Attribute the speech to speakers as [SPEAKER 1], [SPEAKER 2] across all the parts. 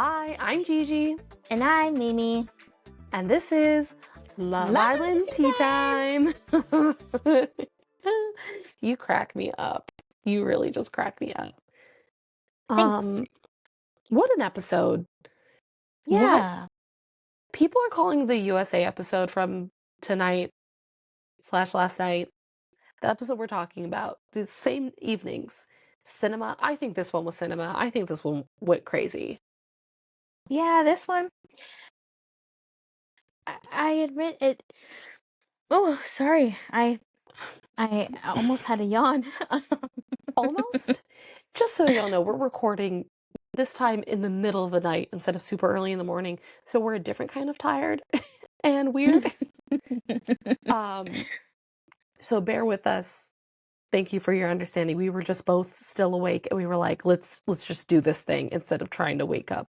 [SPEAKER 1] Hi, I'm Gigi,
[SPEAKER 2] And I'm Mimi.
[SPEAKER 1] and this is Love Island Tea Time. You crack me up. You really just crack me up.
[SPEAKER 2] Thanks.
[SPEAKER 1] What an episode. What
[SPEAKER 2] Yeah.
[SPEAKER 1] people are calling the USA episode from tonight / last night, the episode we're talking about, the same evenings. Cinema. I think this one was cinema. I think this one went crazy.
[SPEAKER 2] Yeah, this one, I admit it. Oh, sorry. I almost had a yawn.
[SPEAKER 1] Almost. Just so y'all know, we're recording this time in the middle of the night instead of super early in the morning. So we're a different kind of tired and weird. So bear with us. Thank you for your understanding. We were just both still awake and we were like, let's just do this thing instead of trying to wake up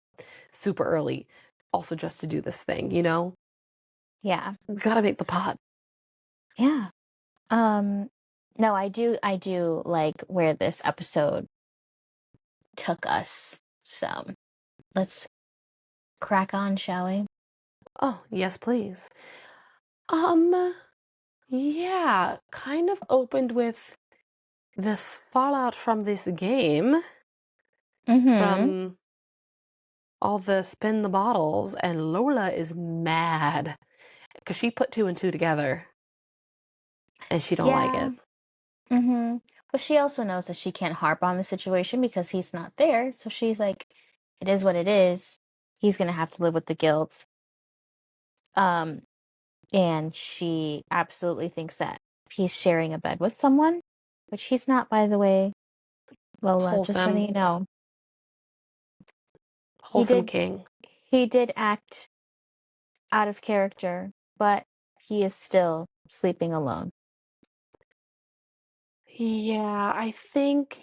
[SPEAKER 1] super early. Also just to do this thing, you know?
[SPEAKER 2] Yeah.
[SPEAKER 1] We gotta make the pod.
[SPEAKER 2] Yeah. No, I do like where this episode took us. So let's crack on, shall we?
[SPEAKER 1] Oh, yes, please. Yeah, kind of opened with the fallout from this game, from all the spin the bottles, and Lola is mad because she put two and two together and she don't like it.
[SPEAKER 2] But she also knows that she can't harp on the situation because he's not there. So she's like, it is what it is. He's gonna have to live with the guilt. And she absolutely thinks that he's sharing a bed with someone, which he's not, by the way, Lola, just so
[SPEAKER 1] Wholesome,
[SPEAKER 2] you know.
[SPEAKER 1] wholesome king.
[SPEAKER 2] He did act out of character, but he is still sleeping alone.
[SPEAKER 1] Yeah, I think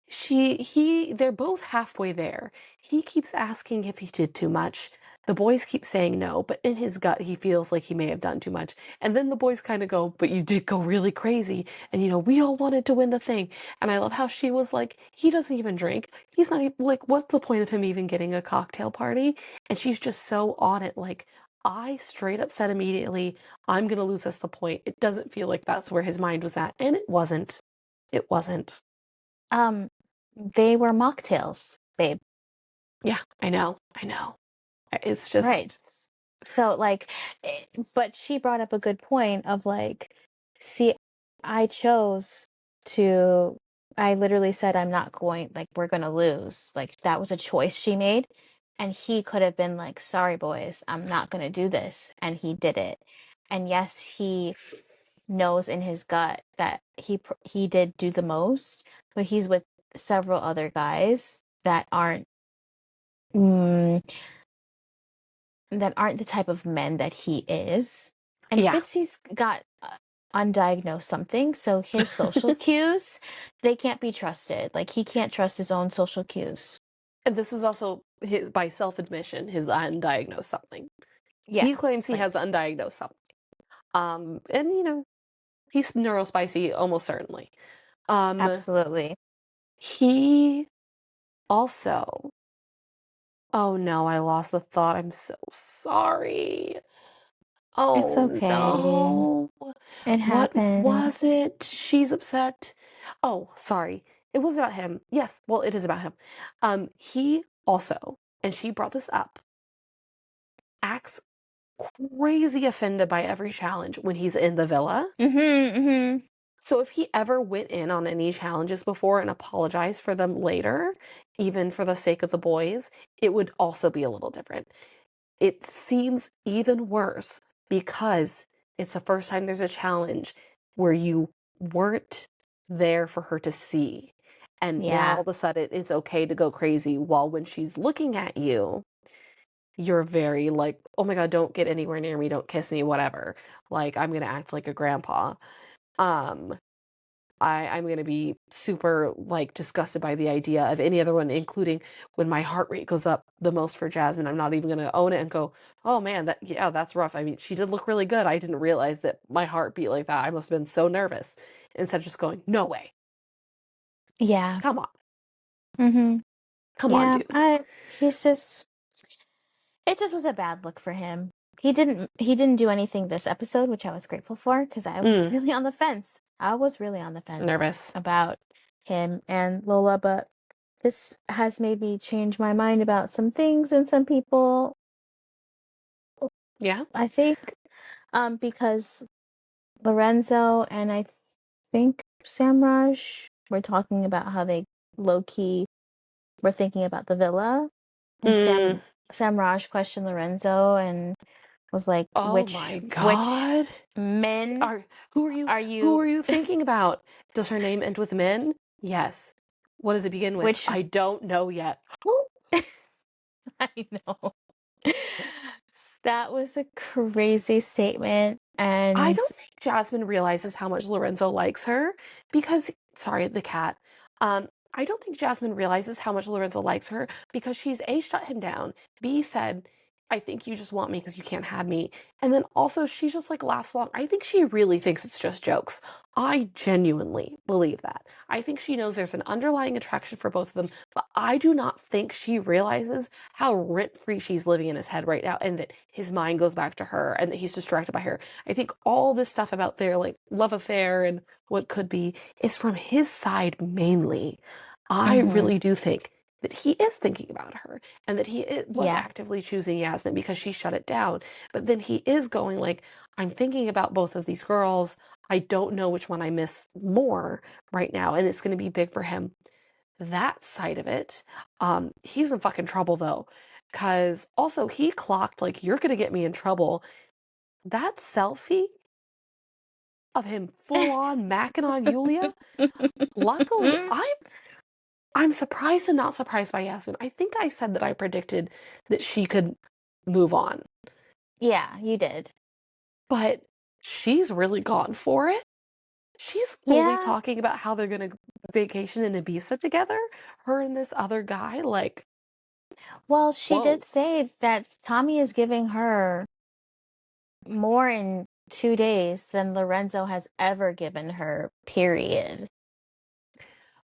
[SPEAKER 1] they're both halfway there. He keeps asking if he did too much. The boys keep saying no, but in his gut, he feels like he may have done too much. And then the boys kind of go, but you did go really crazy. And, we all wanted to win the thing. And I love how she was like, he doesn't even drink. He's not even, like, what's the point of him even getting a cocktail party? And she's just so on it. Like, I straight up said immediately, I'm going to lose us the point. It doesn't feel like that's where his mind was at. And it wasn't. It wasn't.
[SPEAKER 2] They were mocktails, babe.
[SPEAKER 1] Yeah, I know. It's just
[SPEAKER 2] right. So, like, but she brought up a good point of like, see, I literally said, I'm not going, like, we're going to lose. Like, that was a choice she made. And he could have been like, sorry, boys, I'm not going to do this. And he did it. And yes, he knows in his gut that he did do the most, but he's with several other guys that aren't the type of men that he is. And
[SPEAKER 1] yeah.
[SPEAKER 2] Fitzy's got undiagnosed something, so his social cues, they can't be trusted. Like, he can't trust his own social cues.
[SPEAKER 1] And this is also his, by self-admission, his undiagnosed something.
[SPEAKER 2] Yeah.
[SPEAKER 1] He claims he has undiagnosed something. And he's neurospicy almost certainly.
[SPEAKER 2] Absolutely.
[SPEAKER 1] He also, oh no, I lost the thought. I'm so sorry. Oh,
[SPEAKER 2] It's okay.
[SPEAKER 1] no.
[SPEAKER 2] It happens.
[SPEAKER 1] What was it? She's upset. Oh, sorry. It was about him. Yes, well, it is about him. He also, and she brought this up, acts crazy offended by every challenge when he's in the villa. So if he ever went in on any challenges before and apologized for them later, even for the sake of the boys, it would also be a little different. It seems even worse because it's the first time there's a challenge where you weren't there for her to see. And now all of a sudden it's okay to go crazy, while when she's looking at you, you're very like, oh my God, don't get anywhere near me, don't kiss me, whatever. Like, I'm gonna act like a grandpa. I'm gonna be super like disgusted by the idea of any other one, including when my heart rate goes up the most for Jasmine. I'm not even gonna own it and go, oh man, that's rough. I mean, she did look really good. I didn't realize that my heart beat like that. I must have been so nervous. Instead of just going, no way.
[SPEAKER 2] Yeah.
[SPEAKER 1] Come on. Come on,
[SPEAKER 2] Yeah,
[SPEAKER 1] dude.
[SPEAKER 2] he's just, it just was a bad look for him. He didn't do anything this episode, which I was grateful for because I was
[SPEAKER 1] Mm,
[SPEAKER 2] really on the fence. I was really on the fence
[SPEAKER 1] nervous.
[SPEAKER 2] about him and Lola, but this has made me change my mind about some things and some people.
[SPEAKER 1] Yeah.
[SPEAKER 2] I think because Lorenzo and I think Samraj were talking about how they low key were thinking about the villa, and
[SPEAKER 1] Mm.
[SPEAKER 2] Samraj questioned Lorenzo and was like,
[SPEAKER 1] Oh
[SPEAKER 2] which
[SPEAKER 1] my
[SPEAKER 2] which
[SPEAKER 1] God.
[SPEAKER 2] men
[SPEAKER 1] Are who are you
[SPEAKER 2] are
[SPEAKER 1] who
[SPEAKER 2] you
[SPEAKER 1] are you thinking about? Does her name end with Min? Yes. What does it begin with?
[SPEAKER 2] which
[SPEAKER 1] I don't know yet.
[SPEAKER 2] I know. That was a crazy statement.
[SPEAKER 1] I
[SPEAKER 2] And
[SPEAKER 1] don't think Jasmine realizes how much Lorenzo likes her because, sorry, the cat. I don't think Jasmine realizes how much Lorenzo likes her because she's A, shut him down, B, said, I think you just want me because you can't have me. And then also, she just like laughs along. I think she really thinks it's just jokes. I genuinely believe that. I think she knows there's an underlying attraction for both of them, but I do not think she realizes how rent free she's living in his head right now and that his mind goes back to her and that he's distracted by her. I think all this stuff about their like love affair and what could be is from his side mainly. I
[SPEAKER 2] mhm,
[SPEAKER 1] really do think that he is thinking about her and that he was
[SPEAKER 2] yeah.
[SPEAKER 1] actively choosing Yasmin because she shut it down. But then he is going like, I'm thinking about both of these girls. I don't know which one I miss more right now, and it's going to be big for him. That side of it, he's in fucking trouble though, because also he clocked like you're going to get me in trouble. That selfie of him full on macking on Yulia. Luckily, I'm surprised and not surprised by Yasmin. I think I said that I predicted that she could move on,
[SPEAKER 2] Yeah, you did.
[SPEAKER 1] but she's really gone for it. She's fully
[SPEAKER 2] Yeah.
[SPEAKER 1] talking about how they're gonna vacation in Ibiza together, her and this other guy. Like,
[SPEAKER 2] Well, she
[SPEAKER 1] whoa.
[SPEAKER 2] did say that Tommy is giving her more in 2 days than Lorenzo has ever given her, period.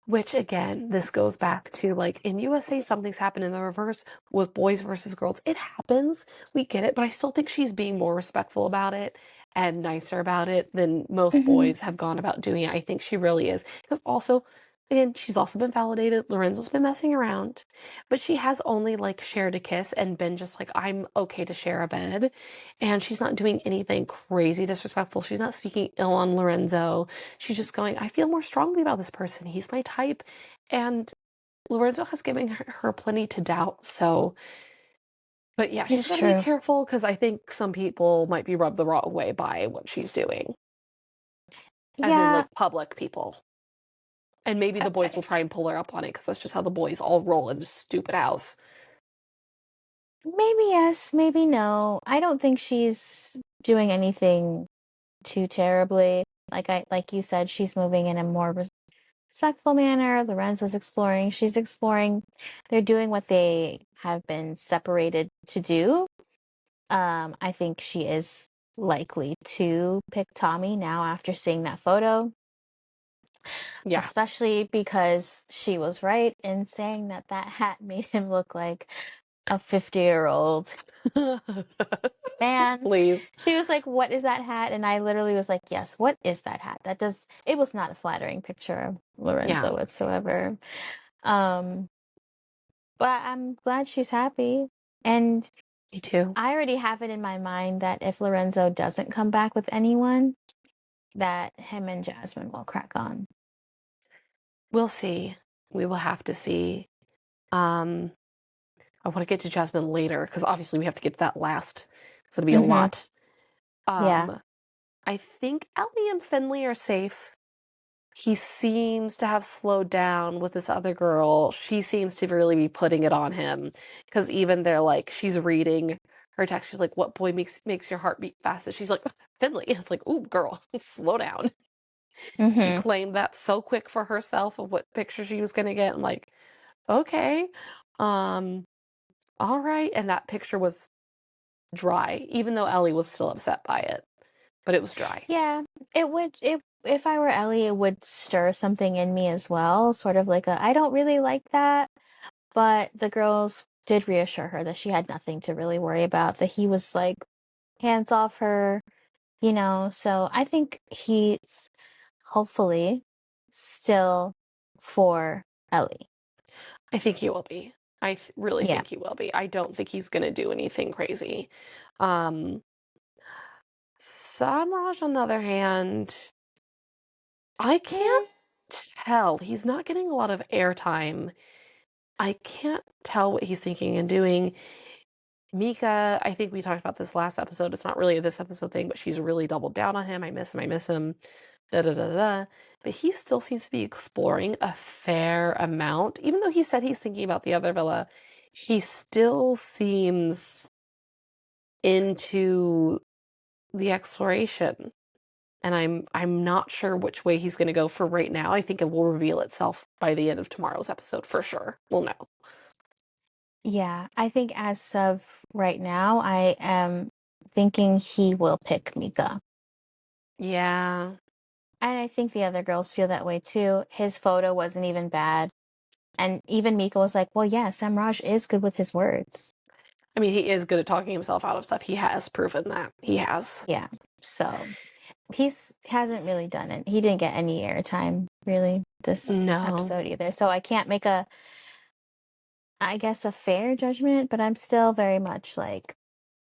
[SPEAKER 1] Which again, this goes back to like in USA, something's happened in the reverse with boys versus girls. It happens. We get it. But I still think she's being more respectful about it and nicer about it than most
[SPEAKER 2] Mhm.
[SPEAKER 1] boys have gone about doing it. I think she really is. Because also, again, she's also been validated. Lorenzo's been messing around, but she has only like shared a kiss and been just like, I'm okay to share a bed. And she's not doing anything crazy disrespectful. She's not speaking ill on Lorenzo. She's just going, I feel more strongly about this person. He's my type. And Lorenzo has given her plenty to doubt. So, but yeah, she's
[SPEAKER 2] It's
[SPEAKER 1] got to be
[SPEAKER 2] true.
[SPEAKER 1] careful because I think some people might be rubbed the wrong way by what she's doing, as in
[SPEAKER 2] Yeah,
[SPEAKER 1] like public people. And maybe the boys will try and pull her up on it because that's just how the boys all roll in this stupid house.
[SPEAKER 2] maybe yes, maybe no. I don't think she's doing anything too terribly. Like you said, she's moving in a more respectful manner. Lorenzo's exploring. She's exploring. They're doing what they have been separated to do. I think she is likely to pick Tommy now after seeing that photo,
[SPEAKER 1] Yeah.
[SPEAKER 2] especially because she was right in saying that that hat made him look like a 50-year-old man.
[SPEAKER 1] Please.
[SPEAKER 2] She was like, "What is that hat?" And I literally was like, "Yes, what is that hat?" It was not a flattering picture of
[SPEAKER 1] Yeah,
[SPEAKER 2] Lorenzo whatsoever. Um, but I'm glad she's happy. And
[SPEAKER 1] me too.
[SPEAKER 2] I already have it in my mind that if Lorenzo doesn't come back with anyone, that him and Jasmine will crack on.
[SPEAKER 1] We'll see. We will have to see. Um, I want to get to Jasmine later because obviously we have to get to that last. It's going to be a
[SPEAKER 2] Mm-hmm.
[SPEAKER 1] lot.
[SPEAKER 2] Yeah.
[SPEAKER 1] I think Ellie and Finley are safe. He seems to have slowed down with this other girl. She seems to really be putting it on him because even they're like, she's reading her text. She's like, "What boy makes your heart beat fastest?" She's like, "Finley." It's like, "Ooh, girl, slow down." She
[SPEAKER 2] Mm-hmm.
[SPEAKER 1] claimed that so quick for herself of what picture she was gonna get. I'm like, okay, um, all right. And that picture was dry, even though Ellie was still upset by it, but it was dry.
[SPEAKER 2] Yeah. It would if I were Ellie, it would stir something in me as well. Sort of like a I don't really like that. But the girls did reassure her that she had nothing to really worry about, that he was like hands off her, you know. So I think he's hopefully still for Ellie.
[SPEAKER 1] I think he will be. Really
[SPEAKER 2] Yeah.
[SPEAKER 1] think he will be. I don't think he's going to do anything crazy. Um, Samraj, on the other hand, I can't
[SPEAKER 2] Mm,
[SPEAKER 1] tell. He's not getting a lot of airtime. I can't tell what he's thinking and doing. Mika, I think we talked about this last episode. It's not really a this episode thing, but she's really doubled down on him. I miss him. I miss him. Da da da da. But he still seems to be exploring a fair amount. Even though he said he's thinking about the other villa, he still seems into the exploration. And I'm not sure which way he's going to go for right now. I think it will reveal itself by the end of tomorrow's episode for sure. We'll know.
[SPEAKER 2] yeah, I think as of right now, I am thinking he will pick Mika.
[SPEAKER 1] Yeah.
[SPEAKER 2] And I think the other girls feel that way too. His photo wasn't even bad. And even Mika was like, well, yeah, Samraj is good with his words.
[SPEAKER 1] I mean, he is good at talking himself out of stuff. He has proven that. He has.
[SPEAKER 2] Yeah. So he's hasn't really done it. He didn't get any airtime really this
[SPEAKER 1] No.
[SPEAKER 2] episode either. So I can't make a, I guess, a fair judgment, but I'm still very much like,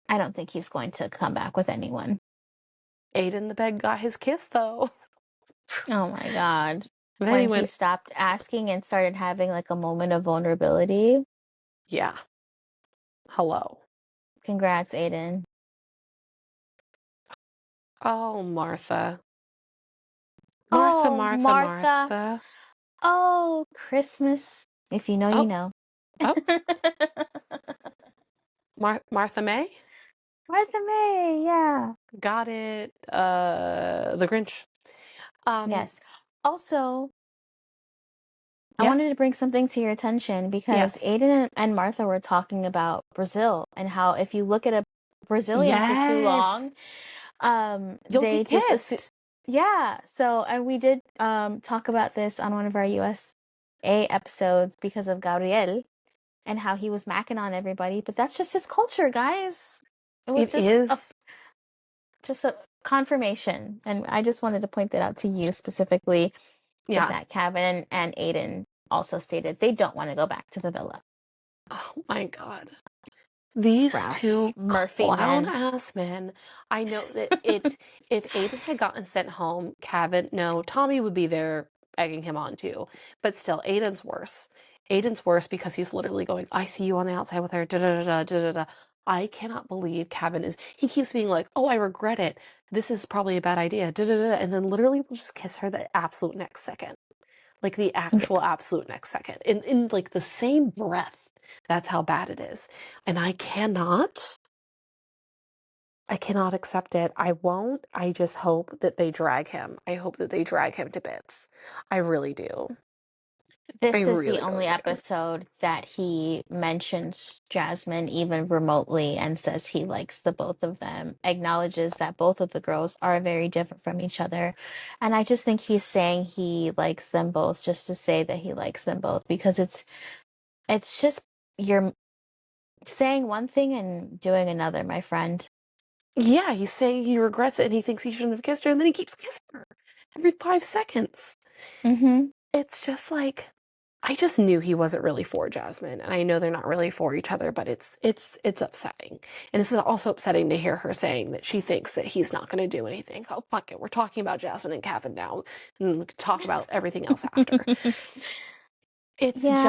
[SPEAKER 2] I don't think he's going to come back with anyone.
[SPEAKER 1] Aidan the bed got his kiss though.
[SPEAKER 2] Oh my God.
[SPEAKER 1] Then he
[SPEAKER 2] When he
[SPEAKER 1] went,
[SPEAKER 2] stopped asking and started having like a moment of vulnerability.
[SPEAKER 1] yeah, hello.
[SPEAKER 2] Congrats, Aiden.
[SPEAKER 1] Oh, Martha. Martha,
[SPEAKER 2] Oh,
[SPEAKER 1] Martha,
[SPEAKER 2] Martha.
[SPEAKER 1] Martha.
[SPEAKER 2] Oh, Christmas. If you know, you
[SPEAKER 1] Oh,
[SPEAKER 2] know.
[SPEAKER 1] oh, Martha May?
[SPEAKER 2] Martha May, yeah.
[SPEAKER 1] Got it. The Grinch. Um,
[SPEAKER 2] Yes. Also, I wanted
[SPEAKER 1] yes,
[SPEAKER 2] to bring something to your attention because
[SPEAKER 1] yes,
[SPEAKER 2] Aiden and Martha were talking about Brazil and how if you look at a Brazilian for too long,
[SPEAKER 1] yes. You'll
[SPEAKER 2] they
[SPEAKER 1] get
[SPEAKER 2] just assume,
[SPEAKER 1] kissed.
[SPEAKER 2] yeah. So, and we did talk about this on one of our USA episodes because of Gabriel and how he was macking on everybody, but that's just his culture, guys. It was
[SPEAKER 1] It is.
[SPEAKER 2] just a confirmation, and I just wanted to point that out to you specifically with
[SPEAKER 1] Yeah.
[SPEAKER 2] that. Kavan and Aidan also stated they don't want to go back to the villa.
[SPEAKER 1] Oh my God. These
[SPEAKER 2] Trash
[SPEAKER 1] two
[SPEAKER 2] Murphy
[SPEAKER 1] clown
[SPEAKER 2] men.
[SPEAKER 1] ass men. I know that it if Aiden had gotten sent home, Cavan, no, Tommy would be there egging him on too. But still, Aiden's worse. Aiden's worse because he's literally going, I see you on the outside with her. Da da da da da da. I cannot believe Cavan is. He keeps being like, oh, I regret it. This is probably a bad idea. Da da da. And then literally will just kiss her the absolute next second. Like the actual absolute next second. In like the same breath. That's how bad it is. And I cannot accept it. I won't. I just hope that they drag him. I hope that they drag him to bits. I really do. I
[SPEAKER 2] This is the
[SPEAKER 1] really, really
[SPEAKER 2] only
[SPEAKER 1] do.
[SPEAKER 2] episode that he mentions Jasmine even remotely and says he likes the both of them, acknowledges that both of the girls are very different from each other. And I just think he's saying he likes them both just to say that he likes them both because it's just you're saying one thing and doing another, my friend.
[SPEAKER 1] Yeah, he's saying he regrets it and he thinks he shouldn't have kissed her, and then he keeps kissing her every 5 seconds.
[SPEAKER 2] Mm-hmm.
[SPEAKER 1] It's just like I just knew he wasn't really for Jasmine, and I know they're not really for each other, but it's upsetting. And it's also upsetting to hear her saying that she thinks that he's not going to do anything. Oh, fuck it. We're talking about Jasmine and Kevin now, and we can talk about everything else after. It's
[SPEAKER 2] Yeah.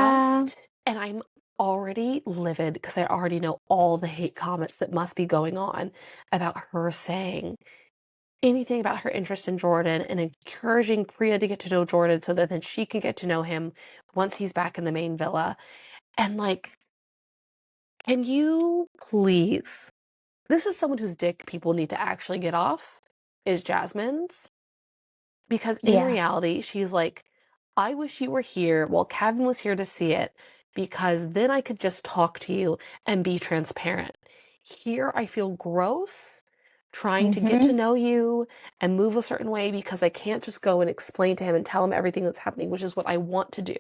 [SPEAKER 1] just, and I'm already livid because I already know all the hate comments that must be going on about her saying anything about her interest in Jordan and encouraging Priya to get to know Jordan so that then she can get to know him once he's back in the main villa. And like, can you please? This is someone whose dick people need to actually get off, is Jasmine's. Because in
[SPEAKER 2] Yeah.
[SPEAKER 1] reality, she's like, I wish you were here while Kevin was here to see it, because then I could just talk to you and be transparent. Here, I feel gross trying to get to
[SPEAKER 2] Mm-hmm.
[SPEAKER 1] know you and move a certain way because I can't just go and explain to him and tell him everything that's happening, which is what I want to do.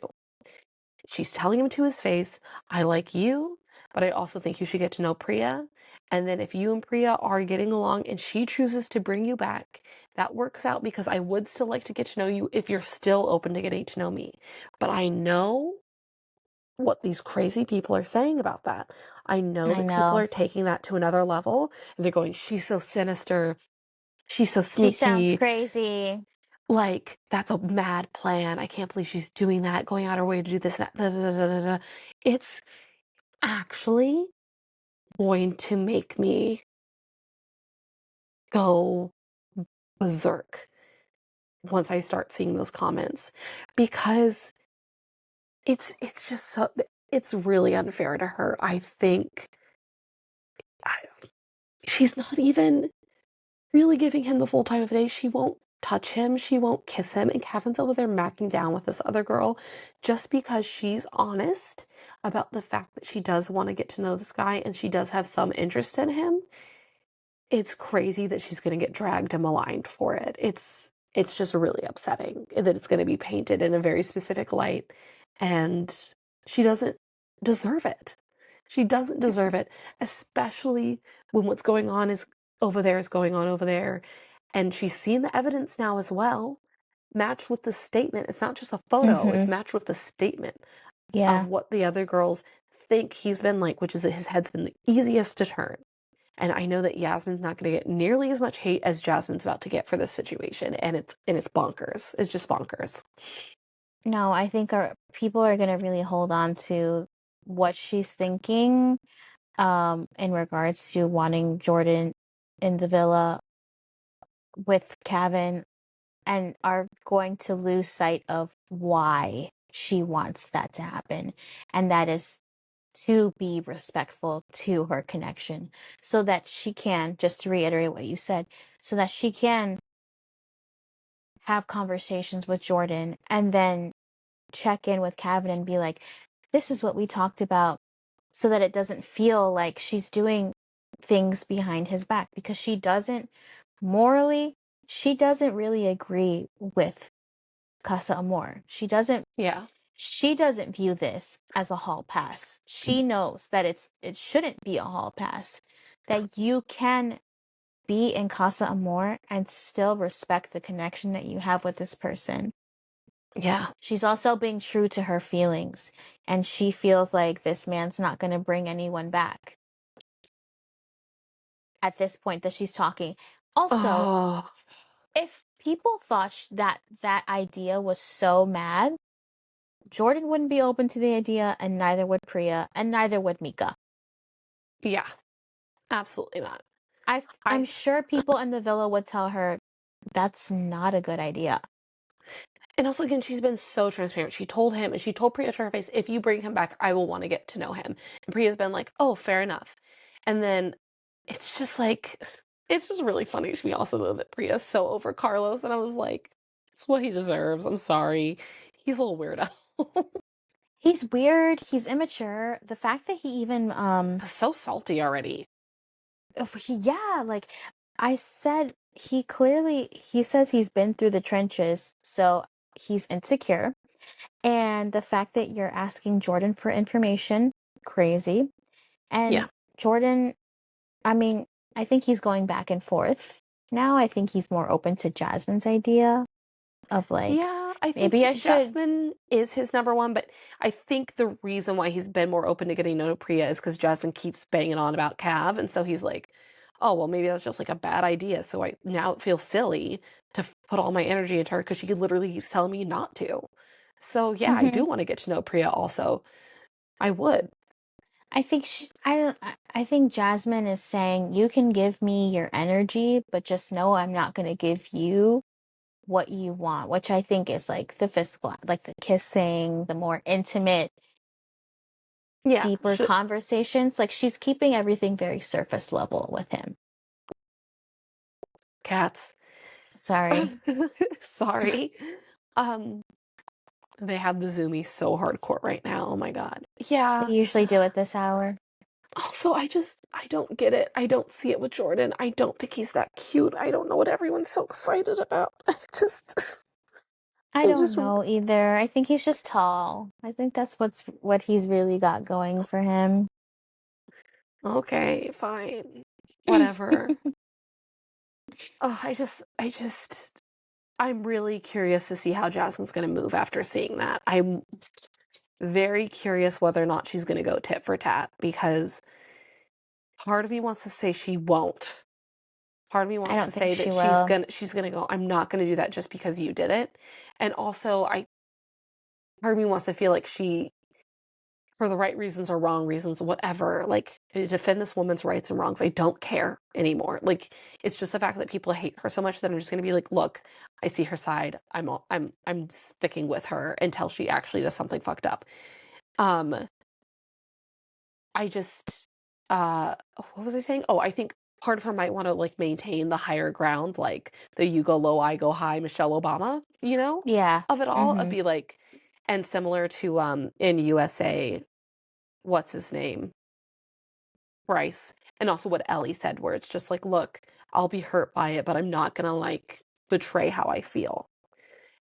[SPEAKER 1] she's telling him to his face, I like you, but I also think you should get to know Priya. And then if you and Priya are getting along and she chooses to bring you back, that works out because I would still like to get to know you if you're still open to getting to know me. But I know what these crazy people are saying about that. I know
[SPEAKER 2] I
[SPEAKER 1] that people
[SPEAKER 2] know.
[SPEAKER 1] are taking that to another level and they're going, she's so sinister. She's so
[SPEAKER 2] She sounds
[SPEAKER 1] sneaky.
[SPEAKER 2] crazy.
[SPEAKER 1] Like, that's a mad plan. I can't believe she's doing that, going out her way to do this, that, da, da, da, da, da, da. It's actually going to make me go berserk once I start seeing those comments because it's just so it's really unfair to her. I think I, she's not even really giving him the full time of day. She won't touch him. She won't kiss him. And Kevin's over there macking down with this other girl just because she's honest about the fact that she does want to get to know this guy and she does have some interest in him. It's crazy that she's going to get dragged and maligned for it. It's just really upsetting that it's going to be painted in a very specific light and she doesn't deserve it. She doesn't deserve it, especially when what's going on is going on over there and she's seen the evidence now as well matched with the statement. It's not just a photo, it's
[SPEAKER 2] Mm-hmm.
[SPEAKER 1] matched with the statement of
[SPEAKER 2] Yeah.
[SPEAKER 1] what the other girls think he's been like, which is that his head's been the easiest to turn. And I know that Yasmin's not going to get nearly as much hate as Jasmine's about to get for this situation, and it's bonkers. It's just bonkers.
[SPEAKER 2] No, I think our people are gonna really hold on to what she's thinking, in regards to wanting Jordan in the villa with Kavan, and are going to lose sight of why she wants that to happen. And that is to be respectful to her connection so that she can, just to reiterate what you said, so that she can have conversations with Jordan and then check in with Kavan and be like, this is what we talked about, so that it doesn't feel like she's doing things behind his back, because she doesn't morally, she doesn't really agree with Casa Amor.
[SPEAKER 1] Yeah.
[SPEAKER 2] She doesn't view this as a hall pass. She knows that it shouldn't be a hall pass. That you can be in Casa Amor and still respect the connection that you have with this person.
[SPEAKER 1] Yeah.
[SPEAKER 2] She's also being true to her feelings, and she feels like this man's not going to bring anyone back at this point that she's talking. Also,
[SPEAKER 1] Oh,
[SPEAKER 2] if people thought that that idea was so mad, Jordan wouldn't be open to the idea, and neither would Priya, and neither would Mika.
[SPEAKER 1] yeah. Absolutely not.
[SPEAKER 2] I'm
[SPEAKER 1] I
[SPEAKER 2] sure people in the villa would tell her that's not a good idea.
[SPEAKER 1] And also again, she's been so transparent. She told him and she told Priya to her face, if you bring him back, I will want to get to know him. And Priya's been like, oh, fair enough. And then it's just like it's just really funny to me also though that Priya's so over Carlos. And I was like, it's what he deserves. I'm sorry. He's a little weirdo.
[SPEAKER 2] He's weird, he's immature. The fact that he even
[SPEAKER 1] So salty already.
[SPEAKER 2] yeah, like I said, he says he's been through the trenches, so he's insecure. And the fact that you're asking Jordan for information, crazy. And
[SPEAKER 1] Yeah.
[SPEAKER 2] Jordan, I mean, I think he's going back and forth. Now I think he's more open to Jasmine's idea of like,
[SPEAKER 1] Yeah, I think
[SPEAKER 2] maybe I should.
[SPEAKER 1] Jasmine is his number one, but I think the reason why he's been more open to getting to know Priya is because Jasmine keeps banging on about Cav, and so he's like, oh, well, maybe that's just like a bad idea. So I now it feels silly to put all my energy into her because she literally keeps telling me not to. So yeah, I
[SPEAKER 2] Mhm.
[SPEAKER 1] do want to get to know Priya also. I would.
[SPEAKER 2] I think I don't. I think Jasmine is saying you can give me your energy, but just know I'm not going to give you what you want, which I think is like the physical, like the kissing, the more intimate,
[SPEAKER 1] Yeah,
[SPEAKER 2] deeper conversations. Like she's keeping everything very surface level with him.
[SPEAKER 1] cats.
[SPEAKER 2] Sorry.
[SPEAKER 1] Sorry. Um, they have the zoomies so hardcore right now. Oh my God.
[SPEAKER 2] They
[SPEAKER 1] Yeah.
[SPEAKER 2] usually do at this hour.
[SPEAKER 1] Also, I don't get it. I don't see it with Jordan. I don't think he's that cute. I don't know what everyone's so excited about. I just
[SPEAKER 2] I
[SPEAKER 1] I
[SPEAKER 2] don't
[SPEAKER 1] just
[SPEAKER 2] know either. I think he's just tall. I think that's what he's really got going for him.
[SPEAKER 1] okay, fine. Whatever. Oh, I'm really curious to see how Jasmine's going to move after seeing that. I'm very curious whether or not she's going to go tit for tat because part of me wants to say she won't. Part of me
[SPEAKER 2] I
[SPEAKER 1] wants to
[SPEAKER 2] don't think
[SPEAKER 1] say
[SPEAKER 2] she
[SPEAKER 1] that
[SPEAKER 2] will.
[SPEAKER 1] she's gonna go, I'm not gonna do that just because you did it. And also I part of me wants to feel like she, for the right reasons or wrong reasons, whatever, like to defend this woman's rights and wrongs. I don't care anymore. Like it's just the fact that people hate her so much that I'm just gonna be like, look, I see her side. I'm sticking with her until she actually does something fucked up. Um I just what was I saying? Oh, I think part of her might want to like maintain the higher ground, like the you go low, I go high, Michelle Obama,
[SPEAKER 2] Yeah.
[SPEAKER 1] of it all. It'd
[SPEAKER 2] Mhm.
[SPEAKER 1] be like, and similar to in USA, what's his name? Bryce. And also what Ellie said, where it's just like, look, I'll be hurt by it, but I'm not gonna like betray how I feel.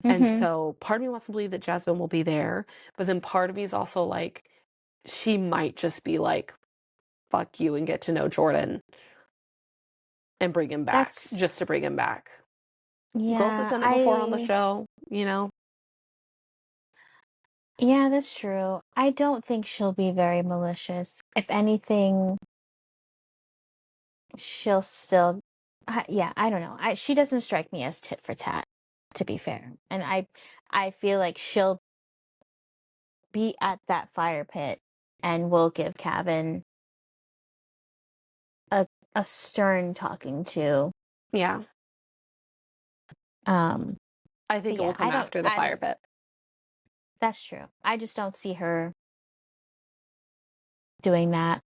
[SPEAKER 1] And
[SPEAKER 2] Mhm.
[SPEAKER 1] so part of me wants to believe that Jasmine will be there, but then part of me is also like, she might just be like, fuck you and get to know Jordan and bring him back just
[SPEAKER 2] That's
[SPEAKER 1] to bring him back. Girls have
[SPEAKER 2] yeah,
[SPEAKER 1] done it before on the
[SPEAKER 2] I
[SPEAKER 1] show.
[SPEAKER 2] yeah, that's true. I don't think she'll be very malicious. If anything, she'll still yeah, I don't know. She doesn't strike me as tit for tat, to be fair. And I feel like she'll be at that fire pit and will give Kavan a a stern talking to.
[SPEAKER 1] Yeah.
[SPEAKER 2] Um
[SPEAKER 1] I
[SPEAKER 2] but
[SPEAKER 1] think it will
[SPEAKER 2] yeah,
[SPEAKER 1] come after the fire pit.
[SPEAKER 2] that's true. I just don't see her doing that.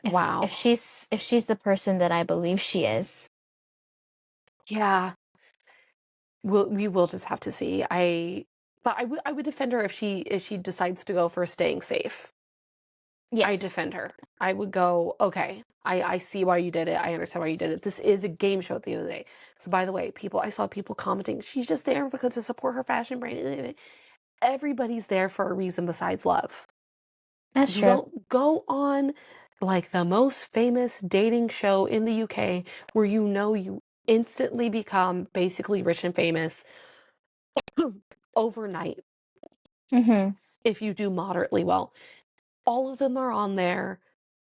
[SPEAKER 2] If
[SPEAKER 1] Wow.
[SPEAKER 2] she's the person that I believe she is.
[SPEAKER 1] Yeah. We will just have to see. But I would defend her if she decides to go for staying safe. I
[SPEAKER 2] Yes.
[SPEAKER 1] defend her. I would go, okay, I see why you did it. I understand why you did it. This is a game show at the end of the day. So by the way, I saw people commenting, she's just there because to support her fashion brand. Everybody's there for a reason besides love.
[SPEAKER 2] That's
[SPEAKER 1] You
[SPEAKER 2] true.
[SPEAKER 1] don't go on like the most famous dating show in the UK where you instantly become basically rich and famous overnight
[SPEAKER 2] Mhm.
[SPEAKER 1] if you do moderately well. All of them are on there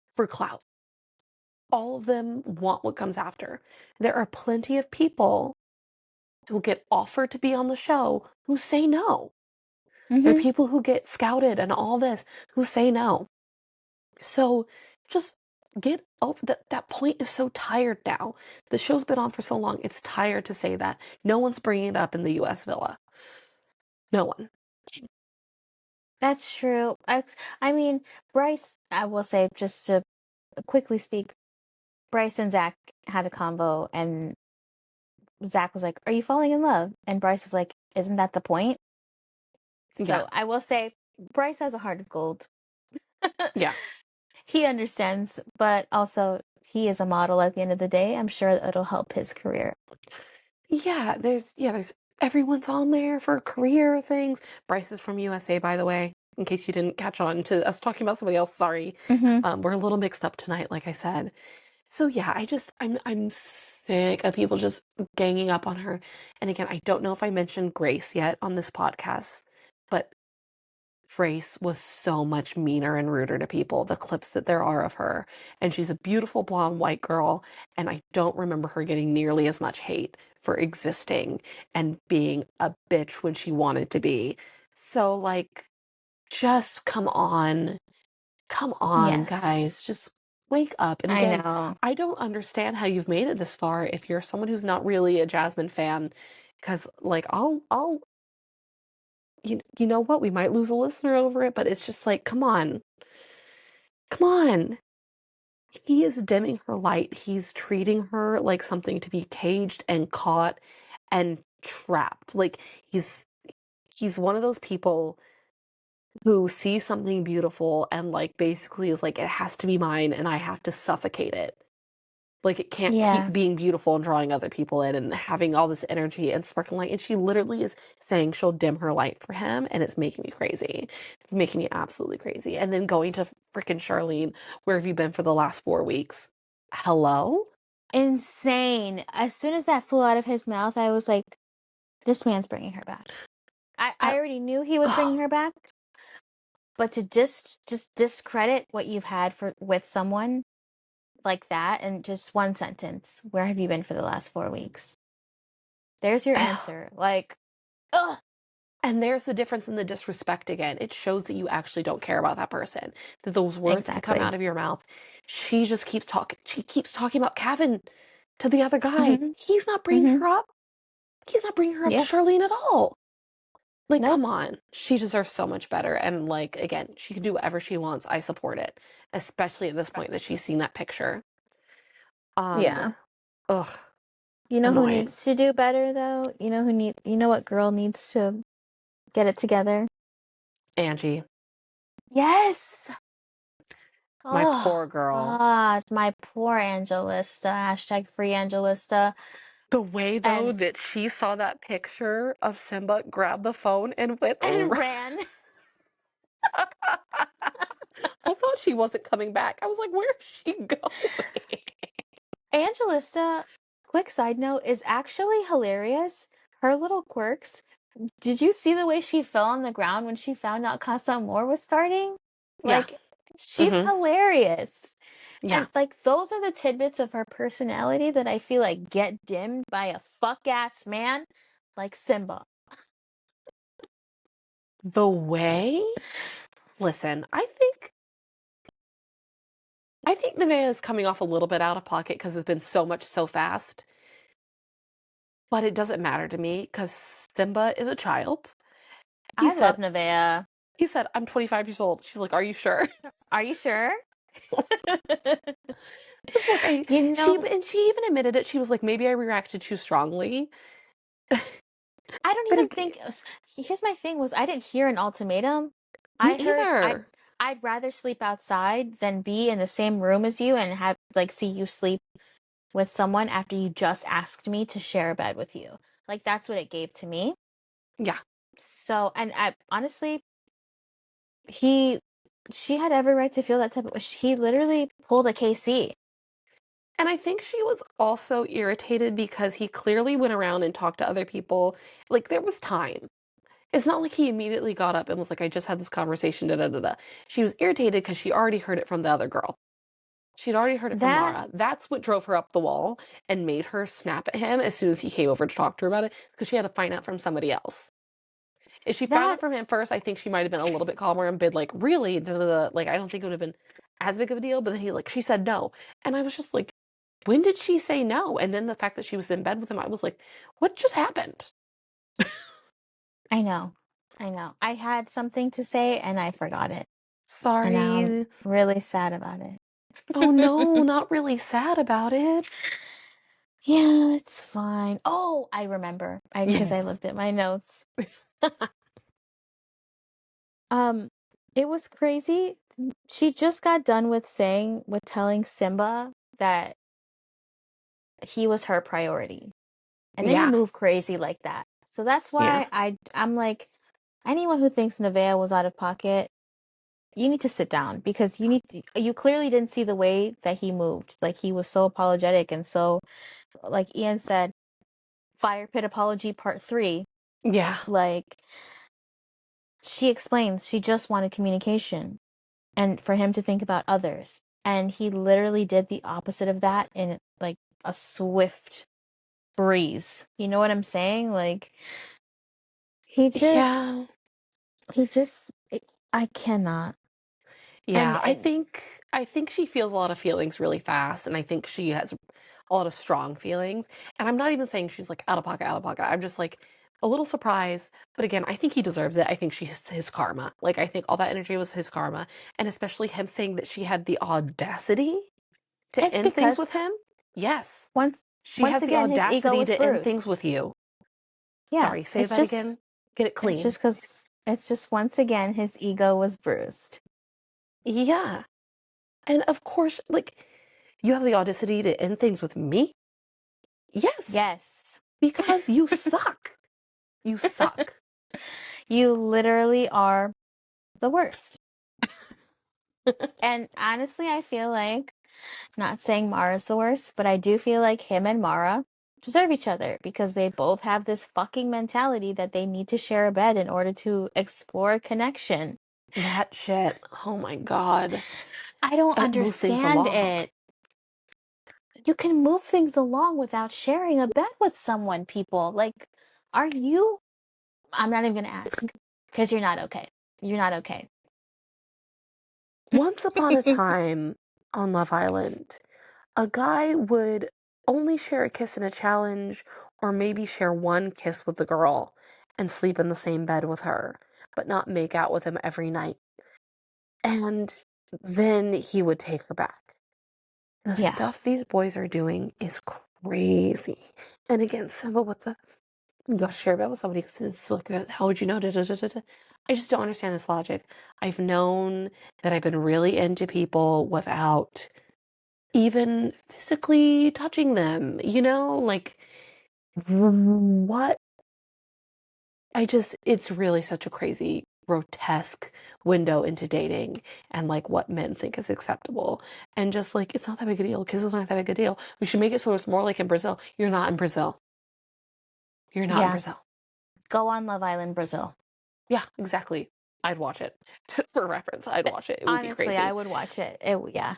[SPEAKER 1] for clout. All of them want what comes after. There are plenty of people who get offered to be on the show who say no. There are
[SPEAKER 2] Mhm.
[SPEAKER 1] people who get scouted and all this who say no. So just get over that point is so tired now. The show's been on for so long. It's tired to say that. No one's bringing it up in the US villa. No one.
[SPEAKER 2] That's true. I mean, Bryce, I will say, just to quickly speak, Bryce and Zach had a convo, and Zach was like, "Are you falling in love?" And Bryce was like, "Isn't that the point?"
[SPEAKER 1] Yeah.
[SPEAKER 2] So I will say, Bryce has a heart of gold.
[SPEAKER 1] Yeah.
[SPEAKER 2] He understands, but also he is a model at the end of the day. I'm sure it'll help his career.
[SPEAKER 1] There's everyone's on there for career things. Bryce is from USA, by the way, in case you didn't catch on to us talking about somebody else. Sorry.
[SPEAKER 2] Hmm.
[SPEAKER 1] We're a little mixed up tonight, like I said. So yeah, I'm sick of people just ganging up on her. And again, I don't know if I mentioned Grace yet on this podcast, but Grace was so much meaner and ruder to people, the clips that there are of her. And she's a beautiful blonde white girl, and I don't remember her getting nearly as much hate for existing and being a bitch when she wanted to be. So like just come on. Come on, guys.
[SPEAKER 2] Yes,
[SPEAKER 1] Just wake up. And
[SPEAKER 2] I
[SPEAKER 1] again,
[SPEAKER 2] know.
[SPEAKER 1] I don't understand how you've made it this far if you're someone who's not really a Jasmine fan. Because like I'll you know what? We might lose a listener over it, but it's just like, come on. Come on. He is dimming her light. He's treating her like something to be caged and caught and trapped. Like he's one of those people who sees something beautiful and like basically is like, it has to be mine and I have to suffocate it. Like, it can't keep
[SPEAKER 2] Yeah.
[SPEAKER 1] being beautiful and drawing other people in and having all this energy and sparkling light. And she literally is saying she'll dim her light for him, and it's making me crazy. It's making me absolutely crazy. And then going to freaking Charlene, where have you been for the last 4 weeks? Hello?
[SPEAKER 2] Insane. As soon as that flew out of his mouth, I was like, this man's bringing her back. I
[SPEAKER 1] Uh,
[SPEAKER 2] already knew he was bringing her back, but to just discredit what you've had with someone like that in just one sentence, where have you been for the last 4 weeks? There's your
[SPEAKER 1] ugh.
[SPEAKER 2] answer. Like, ugh.
[SPEAKER 1] And there's the difference in the disrespect again. It shows that you actually don't care about that person, that those words could come
[SPEAKER 2] Exactly.
[SPEAKER 1] out of your mouth. She just keeps talking. She keeps talking about Kavan to the other guy.
[SPEAKER 2] Mm-hmm.
[SPEAKER 1] He's not bringing
[SPEAKER 2] Mm-hmm.
[SPEAKER 1] her up. He's not bringing her up to
[SPEAKER 2] Yep.
[SPEAKER 1] Charlene at all. Like,
[SPEAKER 2] Nope.
[SPEAKER 1] come on. She deserves so much better. And, like, again, she can do whatever she wants. I support it, especially at this point that she's seen that picture.
[SPEAKER 2] Yeah.
[SPEAKER 1] Ugh,
[SPEAKER 2] You know who
[SPEAKER 1] annoying.
[SPEAKER 2] needs to do better though? You know what girl needs to get it together?
[SPEAKER 1] Angie,
[SPEAKER 2] Yes.
[SPEAKER 1] my
[SPEAKER 2] Oh
[SPEAKER 1] poor girl.
[SPEAKER 2] God, my poor Angelista. Hashtag free Angelista.
[SPEAKER 1] The way, though,
[SPEAKER 2] And
[SPEAKER 1] that she saw that picture of Simba, grabbed the phone, and went
[SPEAKER 2] and ran.
[SPEAKER 1] I thought she wasn't coming back. I was like, where is she going?
[SPEAKER 2] Angelista, quick side note, is actually hilarious. Her little quirks. Did you see the way she fell on the ground when she found out Casa Amor was starting?
[SPEAKER 1] Yeah.
[SPEAKER 2] Like, she's
[SPEAKER 1] Mm-hmm.
[SPEAKER 2] hilarious.
[SPEAKER 1] Yeah.
[SPEAKER 2] And like those are the tidbits of her personality that I feel like get dimmed by a fuck ass man like Simba.
[SPEAKER 1] The way, listen, I think Nevaeh is coming off a little bit out of pocket because it's been so much so fast. But it doesn't matter to me because Simba is a child. He
[SPEAKER 2] I love
[SPEAKER 1] said,
[SPEAKER 2] Nevaeh.
[SPEAKER 1] he said, I'm 25 years old. She's like, are you sure?
[SPEAKER 2] Are you sure?
[SPEAKER 1] Just look,
[SPEAKER 2] You know,
[SPEAKER 1] and she even admitted it. She was like, maybe I reacted too strongly.
[SPEAKER 2] I don't
[SPEAKER 1] But
[SPEAKER 2] even think here's my thing was I didn't hear an ultimatum.
[SPEAKER 1] me
[SPEAKER 2] I heard
[SPEAKER 1] either.
[SPEAKER 2] I'd rather sleep outside than be in the same room as you and have like see you sleep with someone after you just asked me to share a bed with you. Like that's what it gave to me.
[SPEAKER 1] Yeah.
[SPEAKER 2] So, and I honestly, he, she had every right to feel that type of. He literally pulled a KC.
[SPEAKER 1] And I think she was also irritated because he clearly went around and talked to other people. Like, there was time. It's not like he immediately got up and was like, I just had this conversation, da da da da. She was irritated because she already heard it from the other girl. She'd already heard it from
[SPEAKER 2] That
[SPEAKER 1] Mara. That's what drove her up the wall and made her snap at him as soon as he came over to talk to her about it, because she had to find out from somebody else. If she found
[SPEAKER 2] that
[SPEAKER 1] out from him first, I think she might have been a little bit calmer and been like, really? Da, da, da. Like, I don't think it would have been as big of a deal. But then he, like, she said no. And I was just like, when did she say no? And then the fact that she was in bed with him, I was like, what just happened?
[SPEAKER 2] I know, I know. I had something to say and I forgot it, and now I'm
[SPEAKER 1] Sorry.
[SPEAKER 2] really sad about it.
[SPEAKER 1] Oh no, not really sad about it.
[SPEAKER 2] Yeah, it's fine. Oh, I remember. Because I
[SPEAKER 1] Yes.
[SPEAKER 2] looked at my notes. Um, it was crazy. She just got done with telling Simba that he was her priority. And then you
[SPEAKER 1] Yeah.
[SPEAKER 2] move crazy like that. So that's
[SPEAKER 1] Yeah.
[SPEAKER 2] why I'm like, anyone who thinks Nevaeh was out of pocket, you need to sit down because you clearly didn't see the way that he moved. Like he was so apologetic and so, like Ian said, fire pit apology part 3.
[SPEAKER 1] Yeah.
[SPEAKER 2] Like she explains she just wanted communication and for him to think about others. And he literally did the opposite of that in like a swift breeze. You know what I'm saying? Like he just
[SPEAKER 1] Yeah.
[SPEAKER 2] he just I cannot.
[SPEAKER 1] Yeah. I
[SPEAKER 2] And
[SPEAKER 1] think I think she feels a lot of feelings really fast, and I think she has a lot of strong feelings. And I'm not even saying she's like out of pocket, out of pocket. I'm just like a little surprised. But again, I think he deserves it. I think she's his karma. Like, I think all that energy was his karma. And especially him saying that she had the audacity to
[SPEAKER 2] it's
[SPEAKER 1] end things
[SPEAKER 2] because
[SPEAKER 1] with him. Yes.
[SPEAKER 2] once
[SPEAKER 1] She
[SPEAKER 2] once
[SPEAKER 1] has the
[SPEAKER 2] again his ego
[SPEAKER 1] audacity
[SPEAKER 2] was
[SPEAKER 1] to end things
[SPEAKER 2] bruised.
[SPEAKER 1] with you.
[SPEAKER 2] Yeah,
[SPEAKER 1] Sorry, say that again. Get it clean.
[SPEAKER 2] it's just once again his ego was bruised.
[SPEAKER 1] Yeah. And of course, like, You have the audacity to end things with me? Yes,
[SPEAKER 2] Yes.
[SPEAKER 1] because you suck. You suck.
[SPEAKER 2] You literally are the worst. And honestly, I feel like, not saying Mara's the worst, but I do feel like him and Mara deserve each other because they both have this fucking mentality that they need to share a bed in order to explore a connection.
[SPEAKER 1] That shit. Oh my God.
[SPEAKER 2] I don't
[SPEAKER 1] Move things
[SPEAKER 2] understand
[SPEAKER 1] along.
[SPEAKER 2] it. You can move things along without sharing a bed with someone, people. Like, are you? I'm not even going to ask because you're not okay. You're not okay.
[SPEAKER 1] Once upon a time on Love Island, a guy would only share a kiss in a challenge or maybe share one kiss with the girl and sleep in the same bed with her, but not make out with him every night. And then he would take her back. The
[SPEAKER 2] Yeah.
[SPEAKER 1] stuff these boys are doing is crazy. And again, Simba, what's the you gotta share a bed with somebody because it's like how would you know? Da, da, da, da, da. I just don't understand this logic. I've known that I've been really into people without even physically touching them, you know? Like, what? It's really such a crazy, grotesque window into dating and like what men think is acceptable. And just like, it's not that big a deal. Kisses aren't that big a deal. We should make it so it's more like in Brazil. You're not in Brazil. You're not in
[SPEAKER 2] Yeah.
[SPEAKER 1] Brazil.
[SPEAKER 2] Go on Love Island, Brazil.
[SPEAKER 1] Yeah, exactly. I'd watch it. For reference, I'd watch it. It would be
[SPEAKER 2] Honestly, I
[SPEAKER 1] crazy.
[SPEAKER 2] would watch it. Yeah.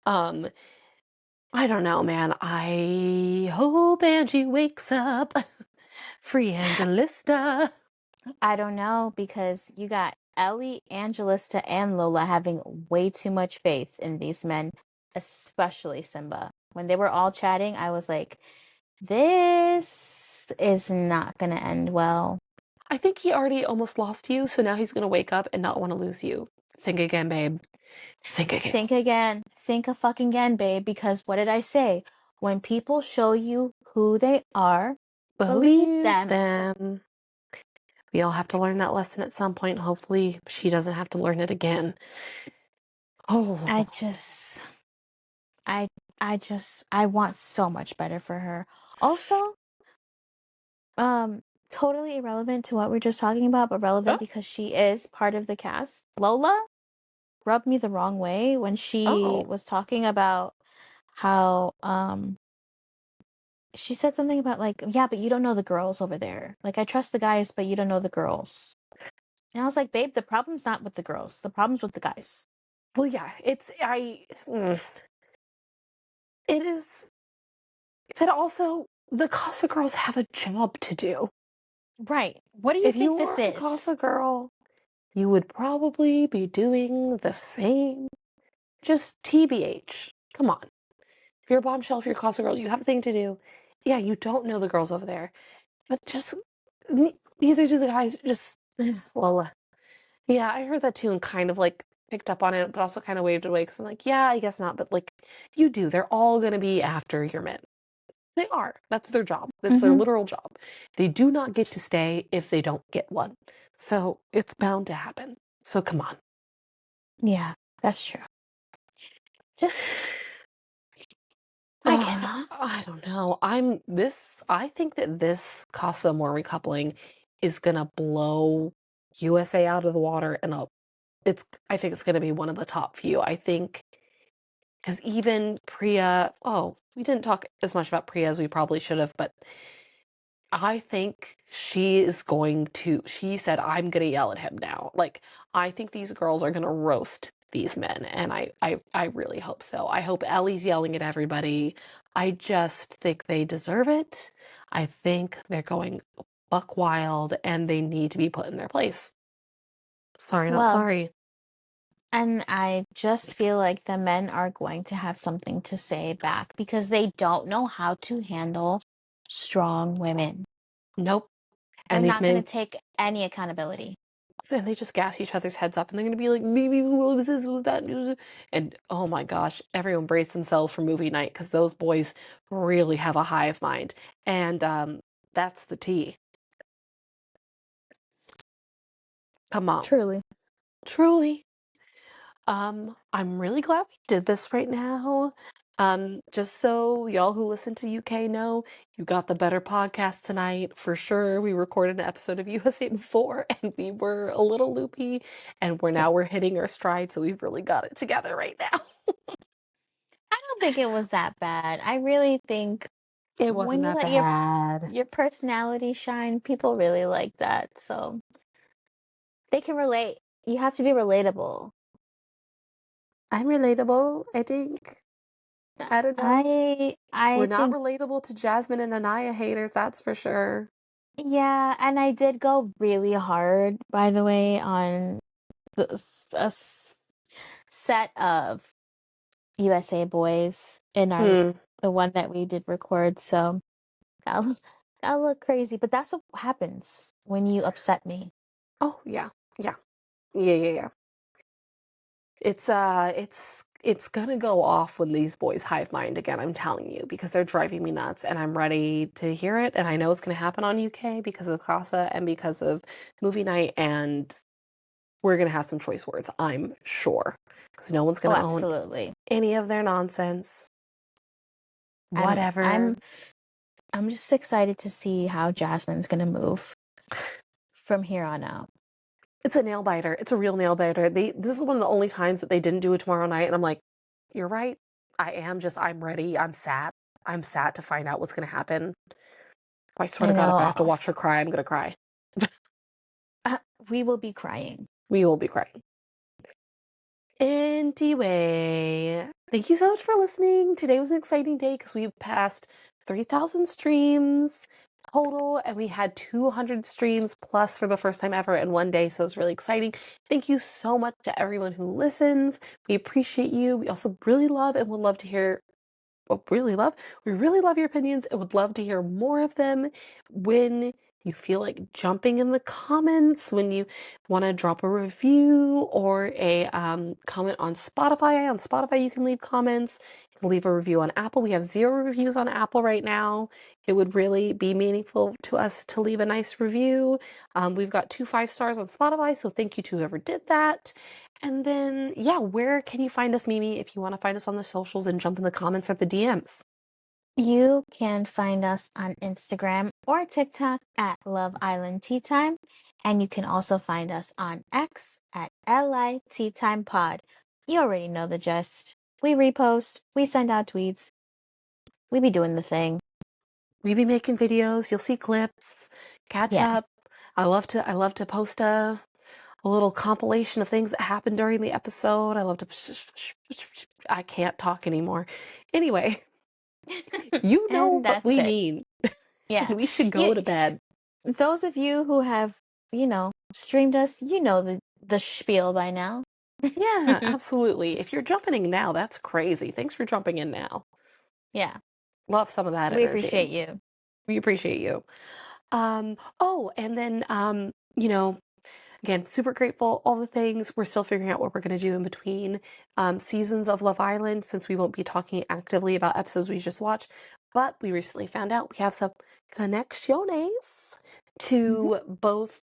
[SPEAKER 1] Um, I don't know, man. I hope Angie wakes up free Angelista.
[SPEAKER 2] I don't know because you got Ellie, Angelista, and Lola having way too much faith in these men, especially Simba. When they were all chatting, I was like, this is not going to end well.
[SPEAKER 1] I think he already almost lost you, so now he's gonna wake up and not want to lose you. Think again, babe. Think again.
[SPEAKER 2] Think again. Think a fucking again, babe, because what did I say? When people show you who they are, believe
[SPEAKER 1] Believe
[SPEAKER 2] them.
[SPEAKER 1] them. We all have to learn that lesson at some point. Hopefully, she doesn't have to learn it again.
[SPEAKER 2] I
[SPEAKER 1] Oh,
[SPEAKER 2] just I I want so much better for her. Also, totally irrelevant to what we're just talking about, but relevant
[SPEAKER 1] oh,
[SPEAKER 2] because she is part of the cast. Lola rubbed me the wrong way when she
[SPEAKER 1] oh.
[SPEAKER 2] was talking about how she said something about like, yeah, but you don't know the girls over there. Like I trust the guys, but you don't know the girls. And I was like, babe, the problem's not with the girls. The problem's with the guys.
[SPEAKER 1] Well, yeah. It is. But also, the Casa girls have a job to do.
[SPEAKER 2] Right. What do you
[SPEAKER 1] If you
[SPEAKER 2] think this
[SPEAKER 1] were a Casa
[SPEAKER 2] is?
[SPEAKER 1] girl, you would probably be doing the same. Just TBH. Come on. If you're a bombshell, if you're a Casa girl, you have a thing to do. Yeah, you don't know the girls over there. But just, neither do the guys. Just, Lola. Yeah, I heard that too and kind of like picked up on it, but also kind of waved away because I'm like, yeah, I guess not. But like, you do. They're all going to be after your men. They are. That's their job. That's their
[SPEAKER 2] Mm-hmm.
[SPEAKER 1] literal job. They do not get to stay if they don't get one. So it's bound to happen. So come on.
[SPEAKER 2] Yeah, that's true. Just I
[SPEAKER 1] Oh,
[SPEAKER 2] cannot.
[SPEAKER 1] I don't know. I think that this Casa Amor recoupling is gonna blow USA out of the water and I think it's gonna be one of the top few. I think because even Priya, oh, we didn't talk as much about Priya as we probably should have, but I think she said, I'm gonna yell at him now. Like, I think these girls are gonna roast these men, and I really hope so. I hope Ellie's yelling at everybody. I just think they deserve it. I think they're going buck wild and they need to be put in their place. Sorry, not
[SPEAKER 2] Well,
[SPEAKER 1] sorry.
[SPEAKER 2] and I just feel like the men are going to have something to say back because they don't know how to handle strong women.
[SPEAKER 1] Nope.
[SPEAKER 2] They're
[SPEAKER 1] And these
[SPEAKER 2] not going to
[SPEAKER 1] men,
[SPEAKER 2] take any accountability.
[SPEAKER 1] then they just gas each other's heads up and they're gonna be like, maybe what was this, was that? And oh my gosh, everyone brace themselves for movie night because those boys really have a hive mind. And that's the tea. Come on.
[SPEAKER 2] Truly.
[SPEAKER 1] Truly. I'm really glad we did this right now. Just so y'all who listen to UK know, you got the better podcast tonight for sure. We recorded an episode of USA before and we were a little loopy, and we're hitting our stride, so we've really got it together right now.
[SPEAKER 2] I don't think it was that bad. I really think
[SPEAKER 1] It wasn't
[SPEAKER 2] when you
[SPEAKER 1] that
[SPEAKER 2] let
[SPEAKER 1] bad.
[SPEAKER 2] your personality shine, people really like that. So they can relate. You have to be relatable.
[SPEAKER 1] I'm relatable, I think. I don't know. We're
[SPEAKER 2] I
[SPEAKER 1] not
[SPEAKER 2] think
[SPEAKER 1] relatable to Jasmine and Anaya haters, that's for sure.
[SPEAKER 2] yeah, and I did go really hard, by the way, on set of USA boys in our
[SPEAKER 1] Hmm.
[SPEAKER 2] the one that we did record. So got got a little crazy, but that's what happens when you upset me.
[SPEAKER 1] Oh, yeah. Yeah. Yeah. It's gonna go off when these boys hive mind again, I'm telling you, because they're driving me nuts and I'm ready to hear it, and I know it's gonna happen on UK because of Casa and because of movie night, and we're gonna have some choice words, I'm sure. Because no one's
[SPEAKER 2] Oh,
[SPEAKER 1] gonna own
[SPEAKER 2] absolutely.
[SPEAKER 1] any of their nonsense.
[SPEAKER 2] I'm
[SPEAKER 1] Whatever.
[SPEAKER 2] I'm I'm just excited to see how Jasmine's gonna move from here on out.
[SPEAKER 1] It's a nail biter. It's a real nail biter. This is one of the only times that they didn't do it tomorrow night, and I'm like, you're right. I'm ready. I'm sat. I'm sat to find out what's gonna happen. I swear
[SPEAKER 2] I
[SPEAKER 1] to God, if I
[SPEAKER 2] know.
[SPEAKER 1] have to watch her cry, I'm gonna cry.
[SPEAKER 2] We will be crying.
[SPEAKER 1] We will be crying. Anyway, thank you so much for listening. Today was an exciting day because we passed 3,000 streams total, and we had 200 streams plus for the first time ever in one day. So it's really exciting. Thank you so much to everyone who listens. We appreciate you. We also really love and would love to hear we really love your opinions and would love to hear more of them. When you feel like jumping in the comments, when you want to drop a review or a comment on Spotify. On Spotify, you can leave comments. You can leave a review on Apple. We have 0 reviews on Apple right now. It would really be meaningful to us to leave a nice review. We've got 2 5-stars on Spotify, so thank you to whoever did that. And then, yeah, where can you find us, Mimi, if you want to find us on the socials and jump in the comments or the DMs?
[SPEAKER 2] You can find us on Instagram or TikTok at Love Island Tea Time. And you can also find us on X at LI Tea Time Pod. You already know the gist. We repost, we send out tweets, we be doing the thing.
[SPEAKER 1] We be making videos, you'll see clips, catch
[SPEAKER 2] Yeah.
[SPEAKER 1] up. I love to post a little compilation of things that happened during the episode. I love to I can't talk anymore. Anyway, you know
[SPEAKER 2] And
[SPEAKER 1] what
[SPEAKER 2] that's
[SPEAKER 1] we
[SPEAKER 2] it.
[SPEAKER 1] mean.
[SPEAKER 2] Yeah.
[SPEAKER 1] And we should
[SPEAKER 2] You
[SPEAKER 1] go to bed.
[SPEAKER 2] those of you who have, streamed us, you know the spiel by now.
[SPEAKER 1] Yeah, absolutely. If you're jumping in now, that's crazy. Thanks for jumping in now.
[SPEAKER 2] Yeah.
[SPEAKER 1] Love some of that
[SPEAKER 2] We
[SPEAKER 1] energy.
[SPEAKER 2] appreciate you.
[SPEAKER 1] We appreciate you. Oh, and then, again, super grateful, all the things. We're still figuring out what we're going to do in between seasons of Love Island, since we won't be talking actively about episodes we just watched. But we recently found out we have some connections
[SPEAKER 2] Mhm.
[SPEAKER 1] to both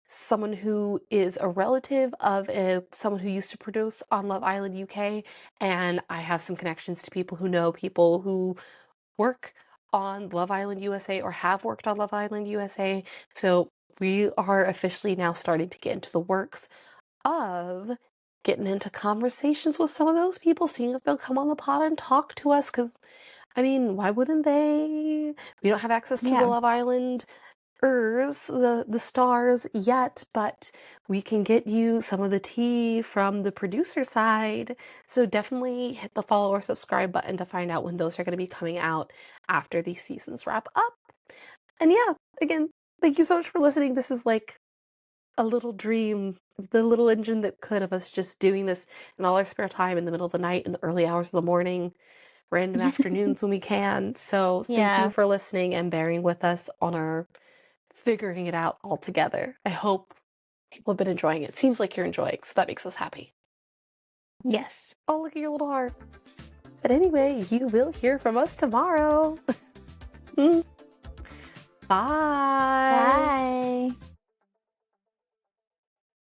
[SPEAKER 1] someone who is a relative of someone who used to produce on Love Island UK, and I have some connections to people who know people who work on Love Island USA or have worked on Love Island USA. So we are officially now starting to get into the works of getting into conversations with some of those people, seeing if they'll come on the pod and talk to us. Because, I mean, why wouldn't they? We don't have access to the
[SPEAKER 2] Yeah.
[SPEAKER 1] Love Island the stars yet, but we can get you some of the tea from the producer side. So definitely hit the follow or subscribe button to find out when those are going to be coming out after these seasons wrap up. And yeah, again, thank you so much for listening. This is like a little dream, the little engine that could, of us just doing this in all our spare time in the middle of the night, in the early hours of the morning, random afternoons when we can. So thank you
[SPEAKER 2] Yeah.
[SPEAKER 1] for listening and bearing with us on our figuring it out all together. I hope people have been enjoying it. Seems like you're enjoying, so that makes us happy.
[SPEAKER 2] Yes.
[SPEAKER 1] Oh, look at your little heart. But anyway, you will hear from us tomorrow. Bye.
[SPEAKER 2] Bye.